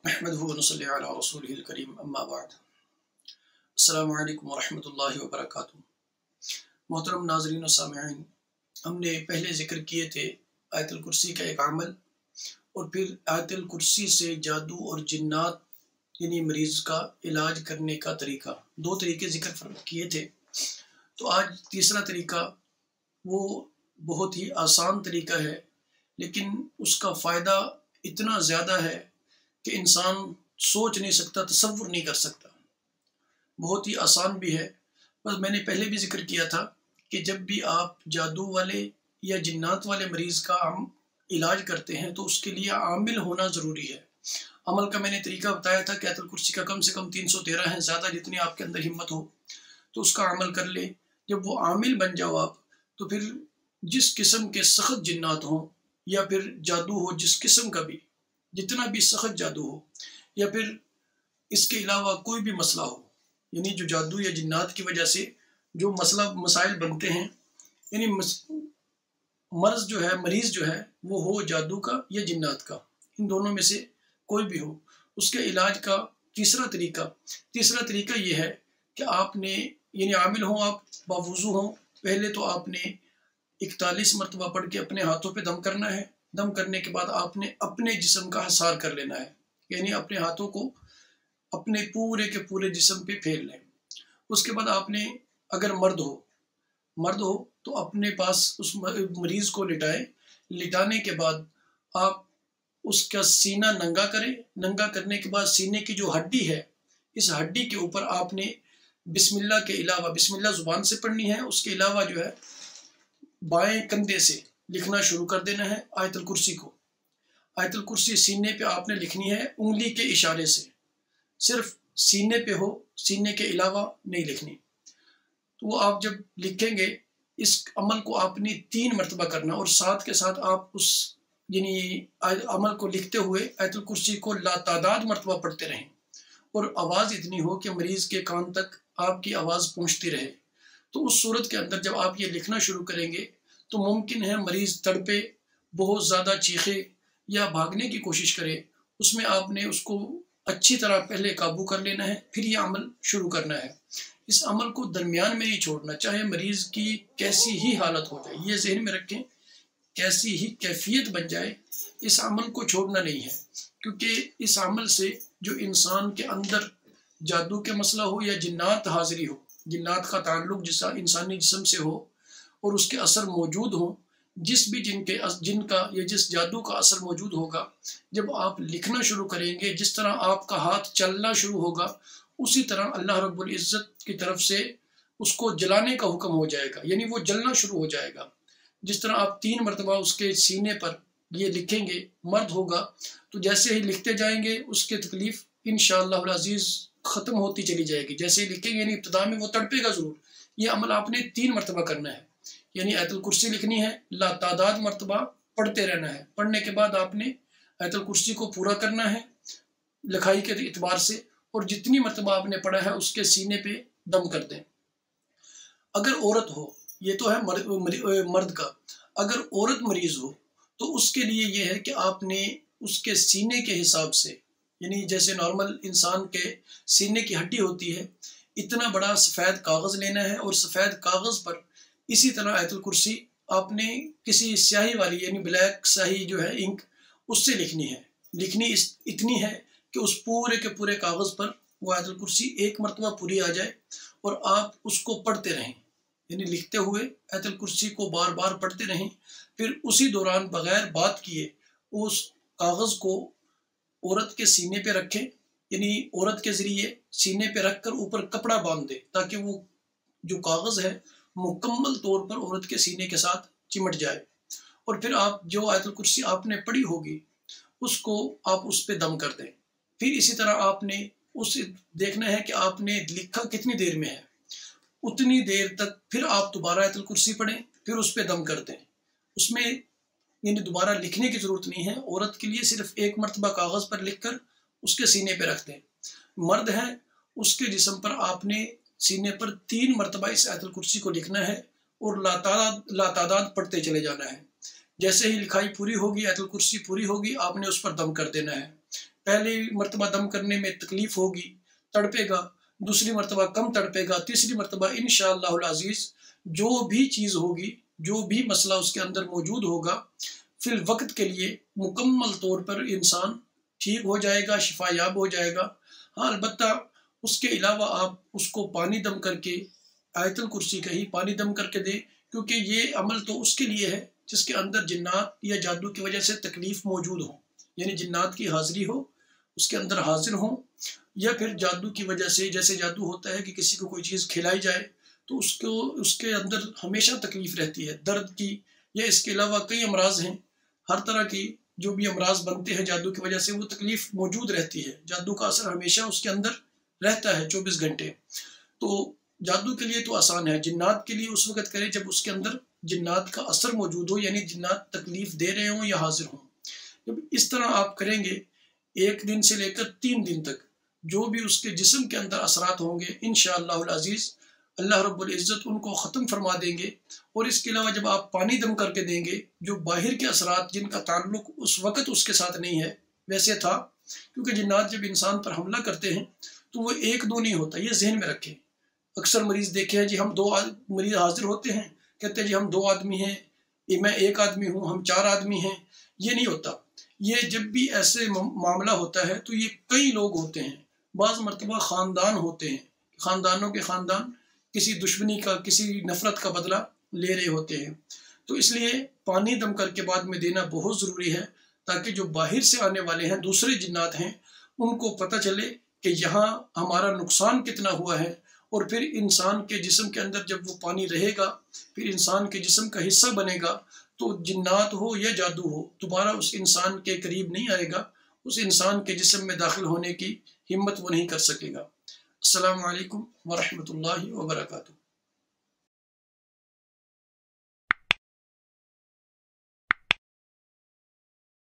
अहमदुहु व नसल्ली अला रसूलिहिल करीम अम्मा बाद। अस्सलामु अलैकुम व रहमतुल्लाहि व बरकातुहू। मोहतरम नाज़रीन व सामिईन, हमने पहले ज़िक्र किए थे आयतुल कुर्सी का एक अमल और फिर आयतुल कुर्सी से जादू और जिन्नात यानी मरीज़ का इलाज करने का तरीका, दो तरीके ज़िक्र किए थे। तो आज तीसरा तरीका, वो बहुत ही आसान तरीका है, लेकिन उसका फ़ायदा इतना ज़्यादा है कि इंसान सोच नहीं सकता, तसव्वुर नहीं कर सकता। बहुत ही आसान भी है। बस मैंने पहले भी जिक्र किया था कि जब भी आप जादू वाले या जिन्नात वाले मरीज़ का हम इलाज करते हैं तो उसके लिए आमिल होना ज़रूरी है। अमल का मैंने तरीका बताया था कि आयतुल कुर्सी का कम से कम 313 है, ज़्यादा जितनी आपके अंदर हिम्मत हो तो उसका अमल कर ले। जब वो आमिल बन जाओ आप, तो फिर जिस किस्म के सख्त जिन्नात हों या फिर जादू हो, जिस किस्म का भी, जितना भी सख्त जादू हो या फिर इसके अलावा कोई भी मसला हो, यानी जो जादू या जिन्नात की वजह से जो मसाइल बनते हैं, यानी मर्ज जो है, मरीज़ जो है, वो हो जादू का या जिन्नात का, इन दोनों में से कोई भी हो, उसके इलाज का तीसरा तरीका ये है कि आपने यानी आमिल हो, आप बावुज़ू हो, पहले तो आपने 41 मरतबा पढ़ के अपने हाथों पे दम करना है। दम करने के बाद आपने अपने जिस्म का हसार कर लेना है, यानी अपने हाथों को अपने पूरे के पूरे जिस्म पे फेर लें। उसके बाद आपने, अगर मर्द हो तो अपने पास उस मरीज़ को लिटाएं। लिटाने के बाद आप उसका सीना नंगा करें। नंगा करने के बाद सीने की जो हड्डी है, इस हड्डी के ऊपर आपने बिस्मिल्लाह के अलावा, बिस्मिल्लाह ज़ुबान से पढ़नी है, उसके अलावा जो है बाएं कंधे से लिखना शुरू कर देना है आयतुल कुर्सी को। आयतुल कुर्सी सीने पे आपने लिखनी है उंगली के इशारे से, सिर्फ सीने पे हो, सीने के अलावा नहीं लिखनी। तो वो आप जब लिखेंगे, इस अमल को आपने 3 मरतबा करना और साथ के साथ आप उस यानी अमल को लिखते हुए आयतुल कुर्सी को लातादाद मरतबा पढ़ते रहें और आवाज़ इतनी हो कि मरीज़ के कान तक आपकी आवाज़ पहुँचती रहे। तो उस सूरत के अंदर जब आप ये लिखना शुरू करेंगे तो मुमकिन है मरीज़ तड़पे, बहुत ज़्यादा चीखे या भागने की कोशिश करे, उसमें आपने उसको अच्छी तरह पहले काबू कर लेना है, फिर ये अमल शुरू करना है। इस अमल को दरमियान में नहीं छोड़ना, चाहे मरीज़ की कैसी ही हालत हो जाए, ये ज़हन में रखें, कैसी ही कैफियत बन जाए, इस अमल को छोड़ना नहीं है। क्योंकि इस अमल से जो इंसान के अंदर जादू के मसला हो या जिन्नात हाजिरी हो, जिन्नात का ताल्लुक जिस इंसानी जिस्म से हो और उसके असर मौजूद हो, जिस भी जिनका या जिस जादू का असर मौजूद होगा, जब आप लिखना शुरू करेंगे, जिस तरह आपका हाथ चलना शुरू होगा, उसी तरह अल्लाह रब्बुल इज़्ज़त की तरफ से उसको जलाने का हुक्म हो जाएगा, यानी वो जलना शुरू हो जाएगा। जिस तरह आप 3 मरतबा उसके सीने पर ये लिखेंगे, मर्द होगा, तो जैसे ही लिखते जाएंगे उसकी तकलीफ इंशाअल्लाह अज़ीज़ ख़त्म होती चली जाएगी। जैसे ही लिखेंगे, यानी इब्तिदा में वो तड़पेगा ज़रूर। ये अमल आपने 3 मरतबा करना है, यानी आयतुल कुर्सी लिखनी है, लातादाद मरतबा पढ़ते रहना है। पढ़ने के बाद आपने आयतुल कुर्सी को पूरा करना है लिखाई के एतबार से, और जितनी मरतबा आपने पढ़ा है उसके सीने पे दम कर दें। अगर औरत हो, ये तो है मर्द का, अगर औरत मरीज़ हो तो उसके लिए ये है कि आपने उसके सीने के हिसाब से, यानी जैसे नॉर्मल इंसान के सीने की हड्डी होती है, इतना बड़ा सफ़ेद कागज़ लेना है और सफ़ेद कागज़ पर इसी तरह आयतुल कुर्सी आपने किसी स्याही वाली, यानी ब्लैक स्याही जो है, इंक, उससे लिखनी है। लिखनी इतनी है कि उस पूरे के पूरे कागज़ पर वो आयतुल कुर्सी एक मरतबा पूरी आ जाए और आप उसको पढ़ते रहें, यानी लिखते हुए आयतुल कुर्सी को बार बार पढ़ते रहें। फिर उसी दौरान बग़ैर बात किए उस कागज़ को औरत के सीने पे रखें, यानी औरत के ज़रिए सीने पे रख कर ऊपर कपड़ा बांध दें, ताकि वो जो कागज़ है मुकम्मल तौर पर औरत के सीने के साथ चिमट जाए। और फिर आप जो आयतुल कुर्सी आपने पढ़ी होगी उसको आप उस पे दम कर दें। फिर इसी तरह आपने उस देखना है कि आपने लिखा कितनी देर में है, उतनी देर तक फिर आप दोबारा आयतुल कुर्सी पढ़ें, फिर उस पे दम कर दें। उसमें यानी दोबारा लिखने की ज़रूरत नहीं है, औरत के लिए सिर्फ एक मरतबा कागज़ पर लिख कर उसके सीने पे रख दें। मर्द है, उसके जिस्म पर आपने सीने पर 3 मरतबा इस आयतुल कुर्सी को लिखना है और लातादाद पढ़ते चले जाना है। जैसे ही लिखाई पूरी होगी, आयतुल कुर्सी पूरी होगी, आपने उस पर दम कर देना है। पहली मरतबा दम करने में तकलीफ होगी, तड़पेगा, दूसरी मरतबा कम तड़पेगा, तीसरी मरतबा इंशाअल्लाहुल अज़ीज़ जो भी चीज़ होगी, जो भी मसला उसके अंदर मौजूद होगा, फिल वक्त के लिए मुकम्मल तौर पर इंसान ठीक हो जाएगा, शिफायाब हो जाएगा। हाँ, अलबत्ता उसके अलावा आप उसको पानी दम करके, आयतुल कुर्सी का ही पानी दम करके दें, क्योंकि ये अमल तो उसके लिए है जिसके अंदर जिन्नात या जादू की वजह से तकलीफ मौजूद हो, यानी जिन्नात की हाजिरी हो, उसके अंदर हाजिर हो, या फिर जादू की वजह से, जैसे जादू होता है कि किसी को कोई चीज़ खिलाई जाए तो उसको उसके अंदर हमेशा तकलीफ रहती है दर्द की, या इसके अलावा कई अमराज हैं, हर तरह की जो भी अमराज बनते हैं जादू की वजह से, वो तकलीफ मौजूद रहती है। जादू का असर हमेशा उसके अंदर रहता है 24 घंटे। तो जादू के लिए तो आसान है, जिन्नात के लिए उस वक्त करें जब उसके अंदर जिन्नात का असर मौजूद हो, यानी जिन्नात तकलीफ दे रहे हों या हाजिर हों। जब इस तरह आप करेंगे 1 दिन से लेकर 3 दिन तक, जो भी उसके जिस्म के अंदर असरात होंगे इंशाअल्लाहुल अज़ीज़ अल्लाह रब्बुल इज़्ज़त उनको ख़त्म फरमा देंगे। और इसके अलावा जब आप पानी दम करके देंगे, जो बाहर के असरात जिनका ताल्लुक उस वक़्त उसके साथ नहीं है, वैसे था, क्योंकि जिन्नात जब इंसान पर हमला करते हैं तो वो 1-2 नहीं होता, ये जहन में रखें। अक्सर मरीज़ देखे हैं जी, हम 2 मरीज़ हाजिर होते हैं, कहते हैं जी हम 2 आदमी हैं, मैं 1 आदमी हूँ, हम 4 आदमी हैं। ये नहीं होता। ये जब भी ऐसे मामला होता है तो ये कई लोग होते हैं, बाज़ मरतबा ख़ानदान होते हैं, ख़ानदानों के ख़ानदान किसी दुश्मनी का, किसी नफ़रत का बदला ले रहे होते हैं। तो इसलिए पानी दम करके बाद में देना बहुत ज़रूरी है, ताकि जो बाहर से आने वाले हैं, दूसरे जिन्नात हैं, उनको पता चले कि यहाँ हमारा नुकसान कितना हुआ है। और फिर इंसान के जिस्म के अंदर जब वो पानी रहेगा, फिर इंसान के जिस्म का हिस्सा बनेगा, तो जिन्नात हो या जादू हो, दोबारा उस इंसान के करीब नहीं आएगा, उस इंसान के जिस्म में दाखिल होने की हिम्मत वो नहीं कर सकेगा। अस्सलामु अलैकुम व रहमतुल्लाहि व बरकातुहू।